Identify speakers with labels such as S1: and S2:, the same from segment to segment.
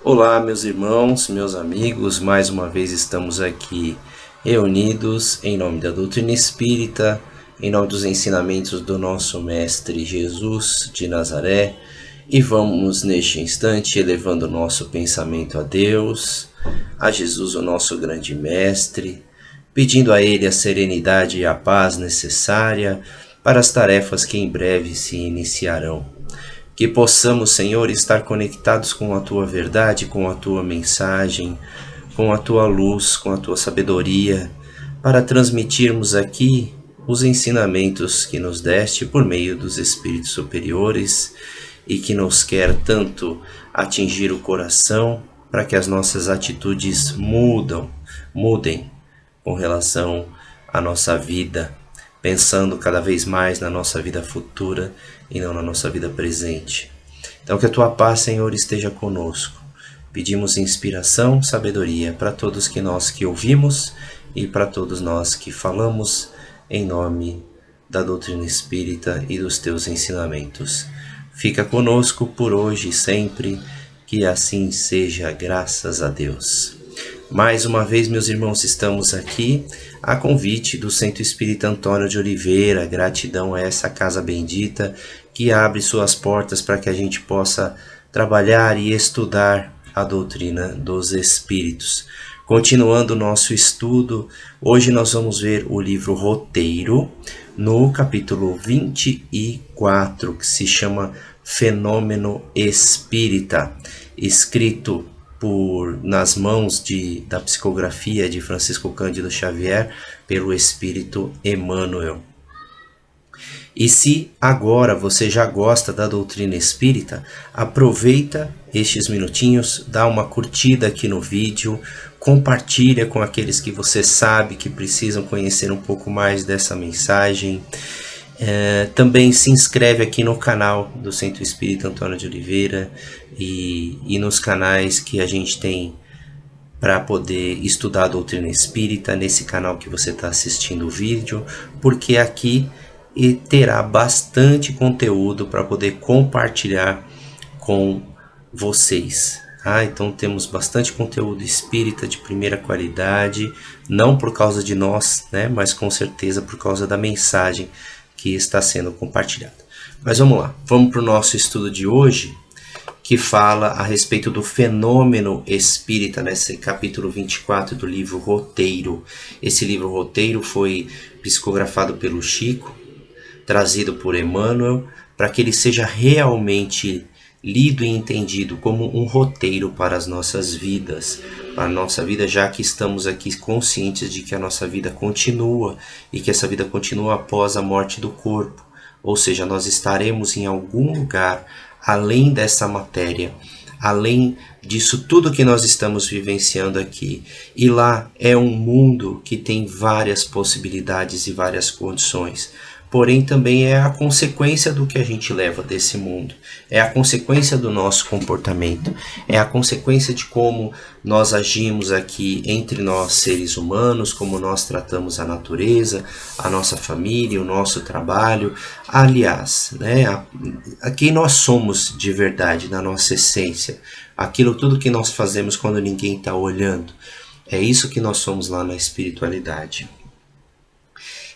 S1: Olá, meus irmãos, meus amigos, mais uma vez estamos aqui reunidos em nome da doutrina espírita, em nome dos ensinamentos do nosso Mestre Jesus de Nazaré, e vamos neste instante elevando o nosso pensamento a Deus, a Jesus, o nosso grande Mestre, pedindo a Ele a serenidade e a paz necessária para as tarefas que em breve se iniciarão. Que possamos, Senhor, estar conectados com a Tua verdade, com a Tua mensagem, com a Tua luz, com a Tua sabedoria, para transmitirmos aqui os ensinamentos que nos deste por meio dos Espíritos superiores e que nos quer tanto atingir o coração para que as nossas atitudes mudem com relação à nossa vida, pensando cada vez mais na nossa vida futura e não na nossa vida presente. Então que a Tua paz, Senhor, esteja conosco. Pedimos inspiração, sabedoria para todos nós que ouvimos e para todos nós que falamos em nome da doutrina espírita e dos Teus ensinamentos. Fica conosco por hoje e sempre, que assim seja, graças a Deus. Mais uma vez, meus irmãos, estamos aqui a convite do Centro Espírita Antônio de Oliveira. Gratidão a essa casa bendita que abre suas portas para que a gente possa trabalhar e estudar a doutrina dos Espíritos. Continuando o nosso estudo, hoje nós vamos ver o livro Roteiro, no capítulo 24, que se chama Fenômeno Espírita, escrito nas mãos da psicografia de Francisco Cândido Xavier pelo Espírito Emmanuel. E se agora você já gosta da doutrina espírita, aproveita estes minutinhos, dá uma curtida aqui no vídeo, compartilha com aqueles que você sabe que precisam conhecer um pouco mais dessa mensagem. Também se inscreve aqui no canal do Centro Espírita Antônio de Oliveira e nos canais que a gente tem para poder estudar a doutrina espírita, nesse canal que você está assistindo o vídeo, porque aqui terá bastante conteúdo para poder compartilhar com vocês. Então temos bastante conteúdo espírita de primeira qualidade, não por causa de nós, mas com certeza por causa da mensagem que está sendo compartilhada. Mas vamos lá, vamos para o nosso estudo de hoje, que fala a respeito do fenômeno espírita, nesse capítulo 24 do livro Roteiro. Esse livro Roteiro foi psicografado pelo Chico, trazido por Emmanuel, para que ele seja realmente lido e entendido como um roteiro para as nossas vidas, para a nossa vida, já que estamos aqui conscientes de que a nossa vida continua e que essa vida continua após a morte do corpo, ou seja, nós estaremos em algum lugar além dessa matéria, além disso tudo que nós estamos vivenciando aqui, e lá é um mundo que tem várias possibilidades e várias condições. Porém, também é a consequência do que a gente leva desse mundo. É a consequência do nosso comportamento. É a consequência de como nós agimos aqui entre nós, seres humanos, como nós tratamos a natureza, a nossa família, o nosso trabalho. Aliás, a quem nós somos de verdade, na nossa essência. Aquilo tudo que nós fazemos quando ninguém está olhando. É isso que nós somos lá na espiritualidade.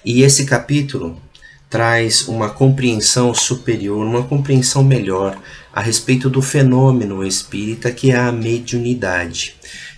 S1: E esse capítulo traz uma compreensão superior, uma compreensão melhor a respeito do fenômeno espírita, que é a mediunidade.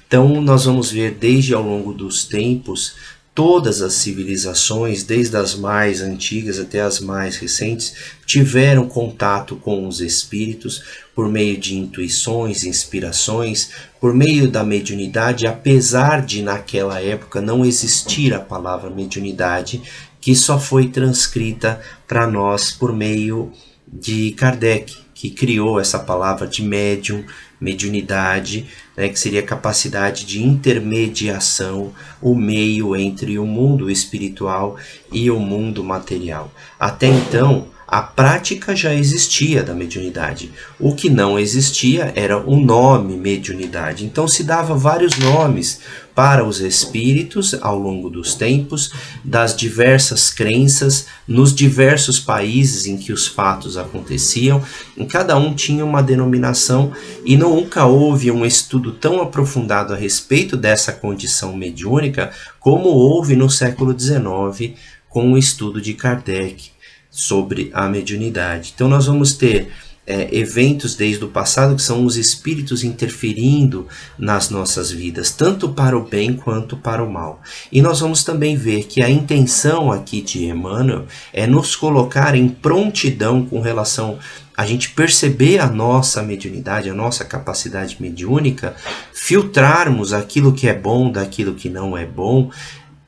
S1: Então nós vamos ver desde ao longo dos tempos, todas as civilizações, desde as mais antigas até as mais recentes, tiveram contato com os espíritos por meio de intuições, inspirações, por meio da mediunidade, apesar de naquela época não existir a palavra mediunidade, que só foi transcrita para nós por meio de Kardec, que criou essa palavra de médium, mediunidade, que seria a capacidade de intermediação, o meio entre o mundo espiritual e o mundo material. Até então, a prática já existia da mediunidade. O que não existia era o nome mediunidade. Então se dava vários nomes para os espíritos ao longo dos tempos, das diversas crenças, nos diversos países em que os fatos aconteciam. Em cada um tinha uma denominação e nunca houve um estudo tão aprofundado a respeito dessa condição mediúnica como houve no século XIX com o estudo de Kardec sobre a mediunidade. Então nós vamos ter eventos desde o passado que são os espíritos interferindo nas nossas vidas, tanto para o bem quanto para o mal. E nós vamos também ver que a intenção aqui de Emmanuel é nos colocar em prontidão com relação a gente perceber a nossa mediunidade, a nossa capacidade mediúnica, filtrarmos aquilo que é bom daquilo que não é bom,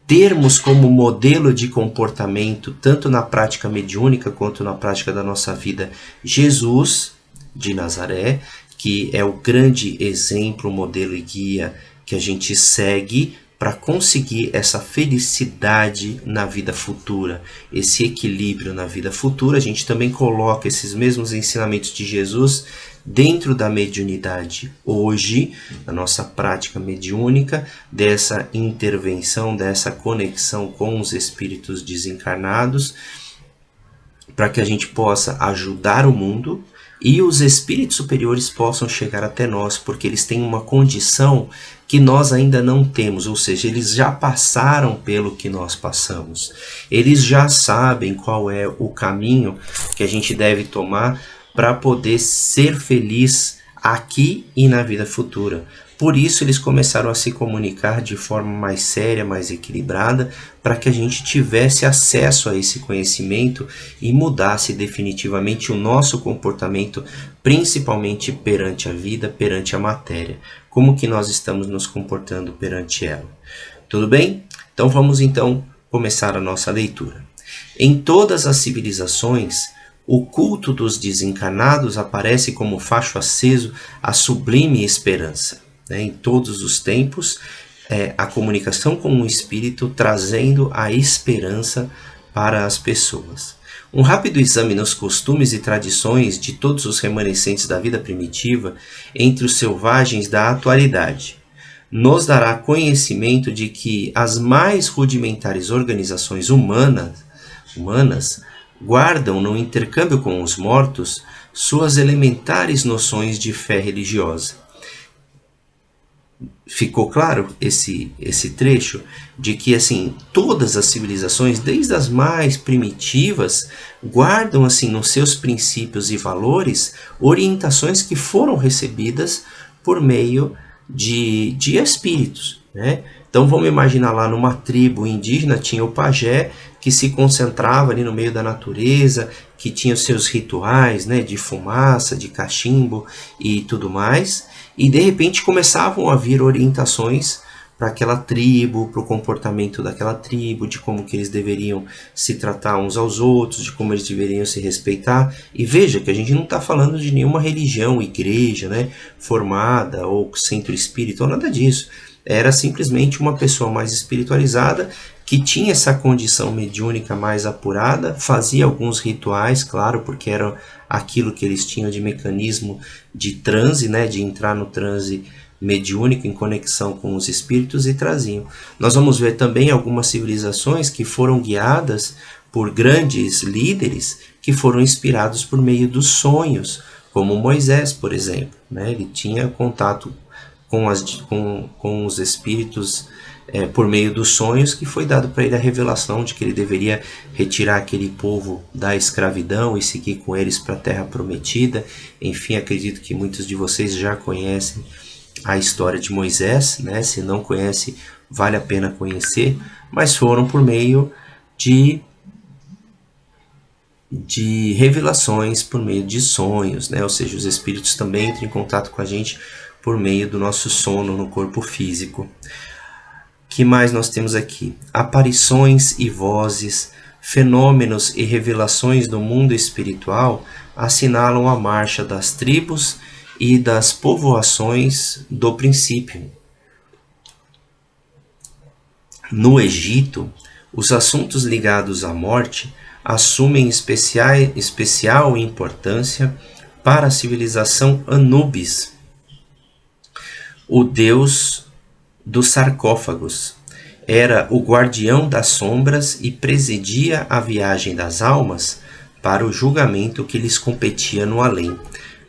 S1: termos como modelo de comportamento, tanto na prática mediúnica quanto na prática da nossa vida, Jesus de Nazaré, que é o grande exemplo, modelo e guia que a gente segue para conseguir essa felicidade na vida futura, esse equilíbrio na vida futura. A gente também coloca esses mesmos ensinamentos de Jesus dentro da mediunidade hoje, na nossa prática mediúnica, dessa intervenção, dessa conexão com os espíritos desencarnados, para que a gente possa ajudar o mundo e os espíritos superiores possam chegar até nós, porque eles têm uma condição que nós ainda não temos, ou seja, eles já passaram pelo que nós passamos. Eles já sabem qual é o caminho que a gente deve tomar para poder ser feliz aqui e na vida futura. Por isso eles começaram a se comunicar de forma mais séria, mais equilibrada, para que a gente tivesse acesso a esse conhecimento e mudasse definitivamente o nosso comportamento, principalmente perante a vida, perante a matéria. Como que nós estamos nos comportando perante ela? Tudo bem? Então vamos começar a nossa leitura. Em todas as civilizações, o culto dos desencarnados aparece como facho aceso à sublime esperança. Em todos os tempos, a comunicação com o espírito trazendo a esperança para as pessoas. Um rápido exame nos costumes e tradições de todos os remanescentes da vida primitiva entre os selvagens da atualidade nos dará conhecimento de que as mais rudimentares organizações humanas guardam no intercâmbio com os mortos suas elementares noções de fé religiosa. Ficou claro esse trecho de que todas as civilizações, desde as mais primitivas, guardam nos seus princípios e valores orientações que foram recebidas por meio de espíritos, né? Então vamos imaginar lá numa tribo indígena tinha o pajé que se concentrava ali no meio da natureza, que tinha os seus rituais, né, de fumaça, de cachimbo e tudo mais, e de repente começavam a vir orientações para aquela tribo, para o comportamento daquela tribo, de como que eles deveriam se tratar uns aos outros, de como eles deveriam se respeitar. E veja que a gente não está falando de nenhuma religião, igreja, né, formada ou centro espírita ou nada disso. Era simplesmente uma pessoa mais espiritualizada que tinha essa condição mediúnica mais apurada, fazia alguns rituais, claro, porque era aquilo que eles tinham de mecanismo de transe, né, de entrar no transe mediúnico em conexão com os espíritos e traziam. Nós vamos ver também algumas civilizações que foram guiadas por grandes líderes que foram inspirados por meio dos sonhos, como Moisés, por exemplo, né? Ele tinha contato com os espíritos por meio dos sonhos, que foi dado para ele a revelação de que ele deveria retirar aquele povo da escravidão e seguir com eles para a terra prometida. Enfim, acredito que muitos de vocês já conhecem a história de Moisés, né? Se não conhece, vale a pena conhecer, mas foram por meio de revelações, por meio de sonhos, né? Ou seja, os espíritos também entram em contato com a gente por meio do nosso sono no corpo físico. Que mais nós temos aqui? Aparições e vozes, fenômenos e revelações do mundo espiritual assinalam a marcha das tribos e das povoações do princípio. No Egito, os assuntos ligados à morte assumem especial importância para a civilização Anubis. O deus dos sarcófagos. Era o guardião das sombras e presidia a viagem das almas para o julgamento que lhes competia no além.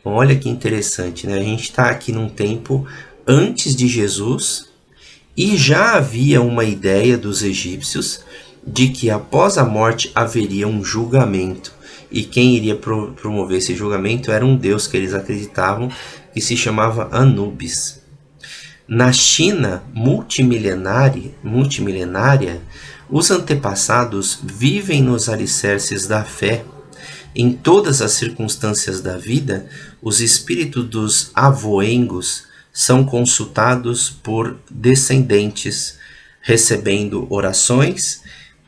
S1: Olha que interessante, né? A gente está aqui num tempo antes de Jesus e já havia uma ideia dos egípcios de que após a morte haveria um julgamento. E quem iria promover esse julgamento era um deus que eles acreditavam, que se chamava Anubis. Na China multimilenária, os antepassados vivem nos alicerces da fé. Em todas as circunstâncias da vida, os espíritos dos avoengos são consultados por descendentes, recebendo orações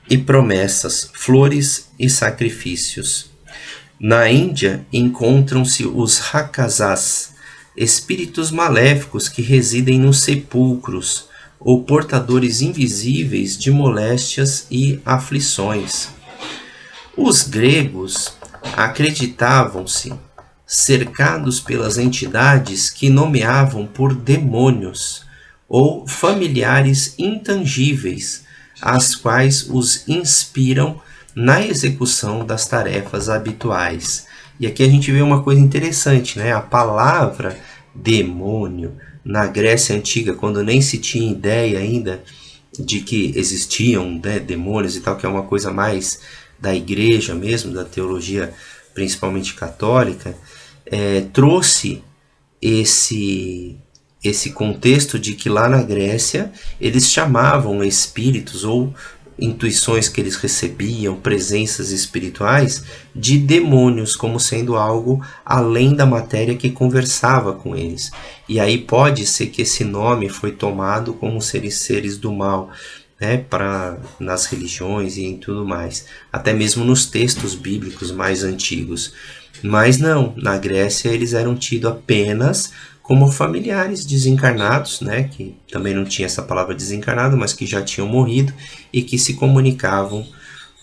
S1: e promessas, flores e sacrifícios. Na Índia encontram-se os Rakshasas, espíritos maléficos que residem nos sepulcros, ou portadores invisíveis de moléstias e aflições. Os gregos acreditavam-se cercados pelas entidades que nomeavam por demônios, ou familiares intangíveis, as quais os inspiram na execução das tarefas habituais. E aqui a gente vê uma coisa interessante, né? A palavra demônio, na Grécia Antiga, quando nem se tinha ideia ainda de que existiam, né, demônios e tal, que é uma coisa mais da igreja mesmo, da teologia principalmente católica, trouxe esse contexto de que lá na Grécia eles chamavam espíritos ou intuições que eles recebiam, presenças espirituais, de demônios, como sendo algo além da matéria que conversava com eles. E aí pode ser que esse nome foi tomado como seres do mal, né, nas religiões e em tudo mais, até mesmo nos textos bíblicos mais antigos. Mas não, na Grécia eles eram tidos apenas como familiares desencarnados, né, que também não tinha essa palavra desencarnado, mas que já tinham morrido e que se comunicavam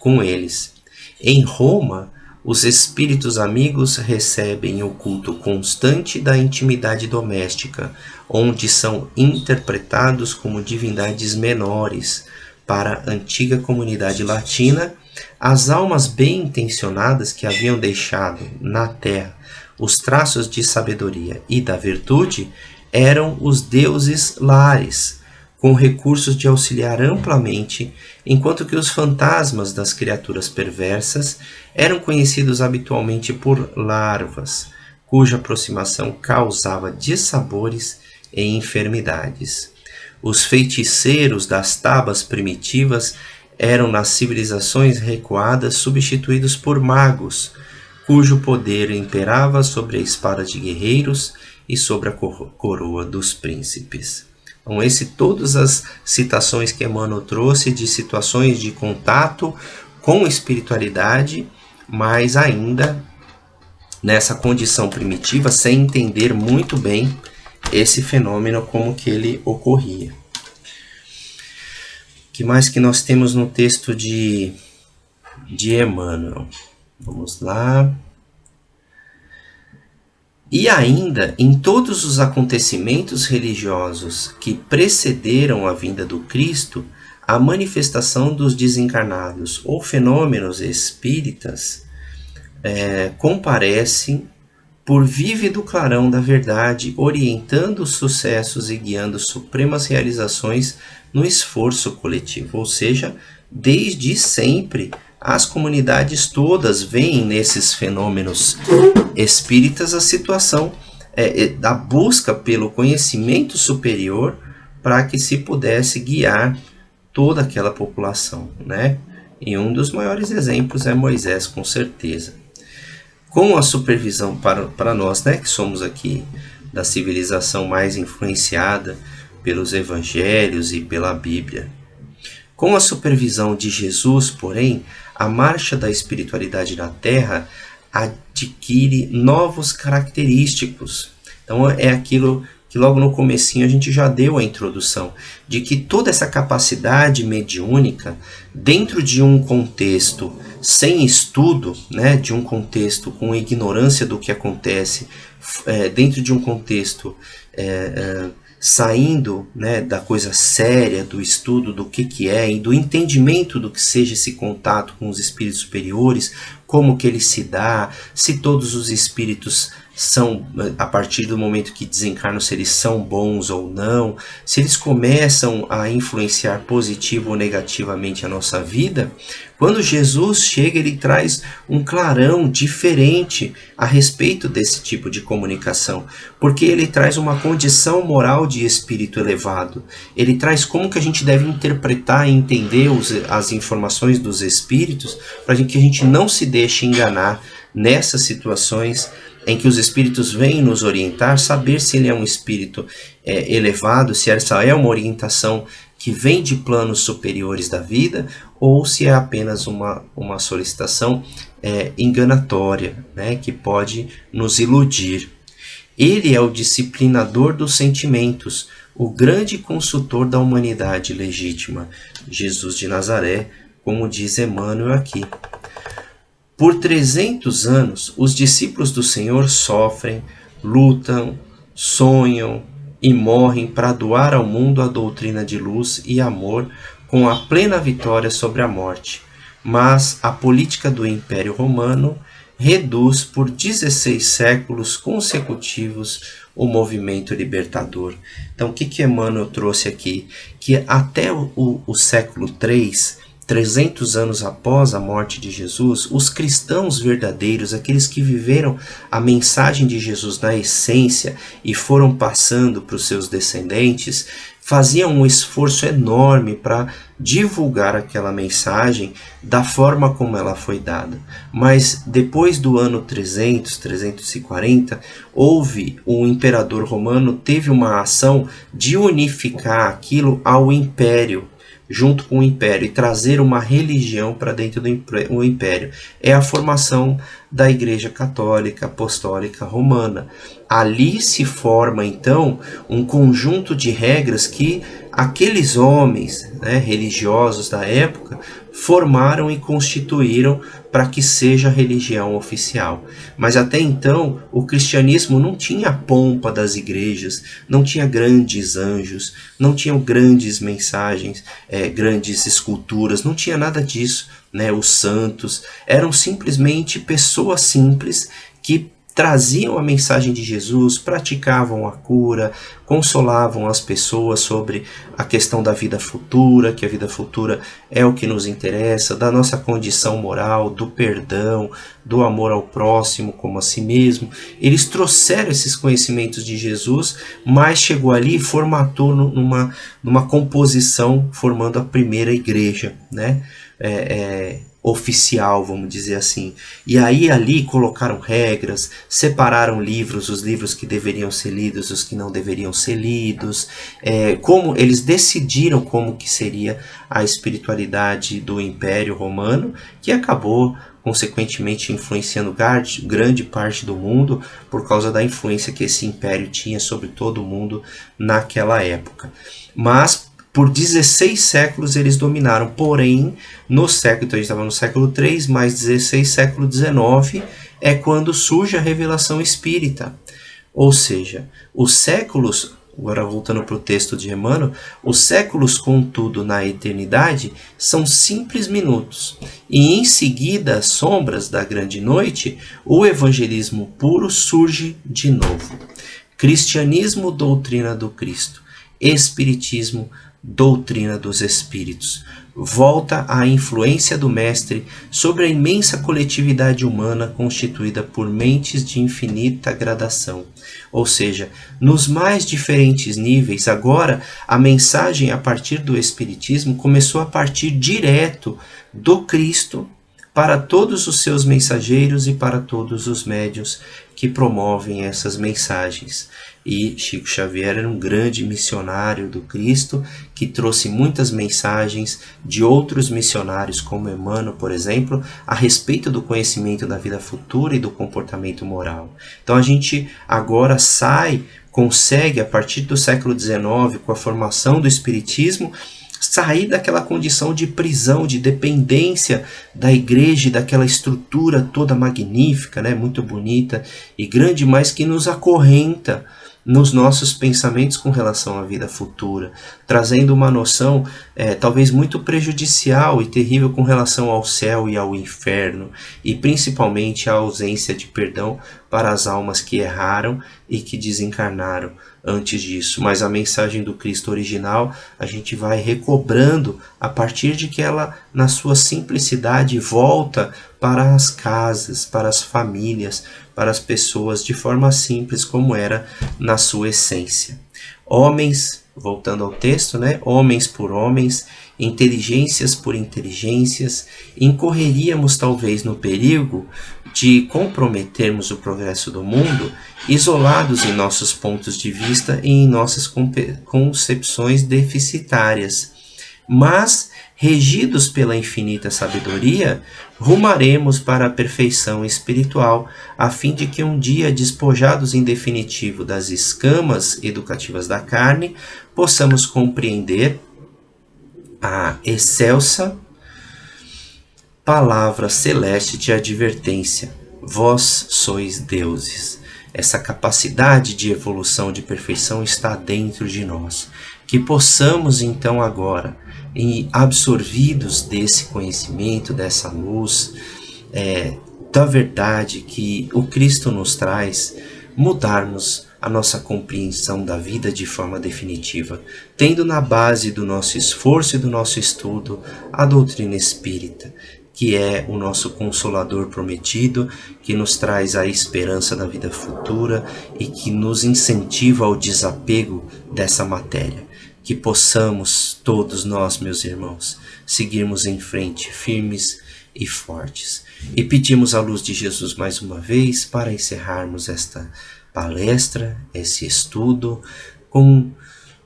S1: com eles. Em Roma, os espíritos amigos recebem o culto constante da intimidade doméstica, onde são interpretados como divindades menores. Para a antiga comunidade latina, as almas bem intencionadas que haviam deixado na terra os traços de sabedoria e da virtude eram os deuses lares, com recursos de auxiliar amplamente, enquanto que os fantasmas das criaturas perversas eram conhecidos habitualmente por larvas, cuja aproximação causava dissabores e enfermidades. Os feiticeiros das tabas primitivas eram nas civilizações recuadas substituídos por magos, cujo poder imperava sobre a espada de guerreiros e sobre a coroa dos príncipes. Então, todas as citações que Emmanuel trouxe de situações de contato com espiritualidade, mas ainda nessa condição primitiva, sem entender muito bem esse fenômeno, como que ele ocorria. O que mais que nós temos no texto de Emmanuel? Vamos lá. E ainda, em todos os acontecimentos religiosos que precederam a vinda do Cristo, a manifestação dos desencarnados ou fenômenos espíritas comparecem por vívido clarão da verdade, orientando os sucessos e guiando supremas realizações no esforço coletivo. Ou seja, desde sempre, as comunidades todas veem nesses fenômenos espíritas a situação da busca pelo conhecimento superior para que se pudesse guiar toda aquela população, né? E um dos maiores exemplos é Moisés, com certeza. Com a supervisão para nós, né, que somos aqui da civilização mais influenciada pelos evangelhos e pela Bíblia. Com a supervisão de Jesus, porém, a marcha da espiritualidade na Terra adquire novos característicos. Então é aquilo que logo no comecinho a gente já deu a introdução, de que toda essa capacidade mediúnica, dentro de um contexto sem estudo, né, de um contexto com ignorância do que acontece dentro de um contexto saindo, né, da coisa séria, do estudo do que é e do entendimento do que seja esse contato com os espíritos superiores, como que ele se dá, se todos os espíritos são, a partir do momento que desencarnam, se eles são bons ou não, se eles começam a influenciar positivo ou negativamente a nossa vida. Quando Jesus chega, ele traz um clarão diferente a respeito desse tipo de comunicação, porque ele traz uma condição moral de espírito elevado. Ele traz como que a gente deve interpretar e entender as informações dos espíritos, para que a gente não se deixe enganar nessas situações em que os espíritos vêm nos orientar, saber se ele é um espírito elevado, se essa é uma orientação que vem de planos superiores da vida, ou se é apenas uma solicitação enganatória, né, que pode nos iludir. Ele é o disciplinador dos sentimentos, o grande consultor da humanidade legítima, Jesus de Nazaré, como diz Emmanuel aqui. Por 300 anos, os discípulos do Senhor sofrem, lutam, sonham e morrem para doar ao mundo a doutrina de luz e amor com a plena vitória sobre a morte. Mas a política do Império Romano reduz por 16 séculos consecutivos o movimento libertador. Então, o que Emmanuel trouxe aqui? Que até o século III, 300 anos após a morte de Jesus, os cristãos verdadeiros, aqueles que viveram a mensagem de Jesus na essência e foram passando para os seus descendentes, faziam um esforço enorme para divulgar aquela mensagem da forma como ela foi dada. Mas depois do ano 300, 340, houve o imperador romano, teve uma ação de unificar aquilo ao império, junto com o Império, e trazer uma religião para dentro do Império. É a formação da Igreja Católica Apostólica Romana. Ali se forma, então, um conjunto de regras que aqueles homens, né, religiosos da época formaram e constituíram para que seja a religião oficial. Mas até então, o cristianismo não tinha a pompa das igrejas, não tinha grandes anjos, não tinham grandes mensagens, grandes esculturas, não tinha nada disso, né? Os santos eram simplesmente pessoas simples que traziam a mensagem de Jesus, praticavam a cura, consolavam as pessoas sobre a questão da vida futura, que a vida futura é o que nos interessa, da nossa condição moral, do perdão, do amor ao próximo como a si mesmo. Eles trouxeram esses conhecimentos de Jesus, mas chegou ali e formatou numa composição, formando a primeira igreja, né? Oficial, vamos dizer assim. E aí ali colocaram regras, separaram livros, os livros que deveriam ser lidos, os que não deveriam ser lidos, como eles decidiram como que seria a espiritualidade do Império Romano, que acabou consequentemente influenciando grande parte do mundo por causa da influência que esse império tinha sobre todo o mundo naquela época. Mas por 16 séculos eles dominaram, porém, no século, então a gente estava no século III, mais 16, século XIX, é quando surge a revelação espírita. Ou seja, os séculos, agora voltando para o texto de Emmanuel, os séculos, contudo, na eternidade, são simples minutos. E em seguida, às sombras da grande noite, o evangelismo puro surge de novo. Cristianismo, doutrina do Cristo. Espiritismo, doutrina dos espíritos. Volta à influência do mestre sobre a imensa coletividade humana constituída por mentes de infinita gradação. Ou seja, nos mais diferentes níveis, agora a mensagem a partir do espiritismo começou a partir direto do Cristo para todos os seus mensageiros e para todos os médiuns que promovem essas mensagens. E Chico Xavier era um grande missionário do Cristo, que trouxe muitas mensagens de outros missionários, como Emmanuel, por exemplo, a respeito do conhecimento da vida futura e do comportamento moral. Então a gente agora consegue, a partir do século XIX, com a formação do Espiritismo, sair daquela condição de prisão, de dependência da igreja, daquela estrutura toda magnífica, né, muito bonita e grande, mas que nos acorrenta nos nossos pensamentos com relação à vida futura, trazendo uma noção talvez muito prejudicial e terrível com relação ao céu e ao inferno, e principalmente a ausência de perdão para as almas que erraram e que desencarnaram antes disso. Mas a mensagem do Cristo original a gente vai recobrando a partir de que ela, na sua simplicidade, volta para as casas, para as famílias, para as pessoas de forma simples como era na sua essência. Homens, voltando ao texto, né? Homens por homens, inteligências por inteligências, incorreríamos talvez no perigo de comprometermos o progresso do mundo, isolados em nossos pontos de vista e em nossas concepções deficitárias. Mas, regidos pela infinita sabedoria, rumaremos para a perfeição espiritual, a fim de que um dia, despojados em definitivo das escamas educativas da carne, possamos compreender a excelsa palavra celeste de advertência: vós sois deuses. Essa capacidade de evolução, de perfeição está dentro de nós. Que possamos então agora, absorvidos desse conhecimento, dessa luz, da verdade que o Cristo nos traz, mudarmos a nossa compreensão da vida de forma definitiva, tendo na base do nosso esforço e do nosso estudo a doutrina espírita, que é o nosso consolador prometido, que nos traz a esperança da vida futura e que nos incentiva ao desapego dessa matéria. Que possamos todos nós, meus irmãos, seguirmos em frente, firmes e fortes. E pedimos a luz de Jesus mais uma vez para encerrarmos esta palestra, esse estudo, com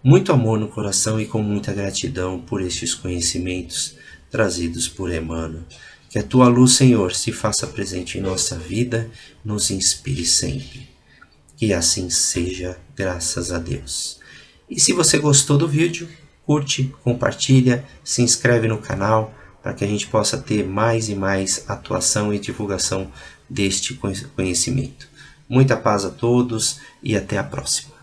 S1: muito amor no coração e com muita gratidão por estes conhecimentos trazidos por Emmanuel. Que a tua luz, Senhor, se faça presente em nossa vida, nos inspire sempre. Que assim seja, graças a Deus. E se você gostou do vídeo, curte, compartilha, se inscreve no canal para que a gente possa ter mais e mais atuação e divulgação deste conhecimento. Muita paz a todos e até a próxima.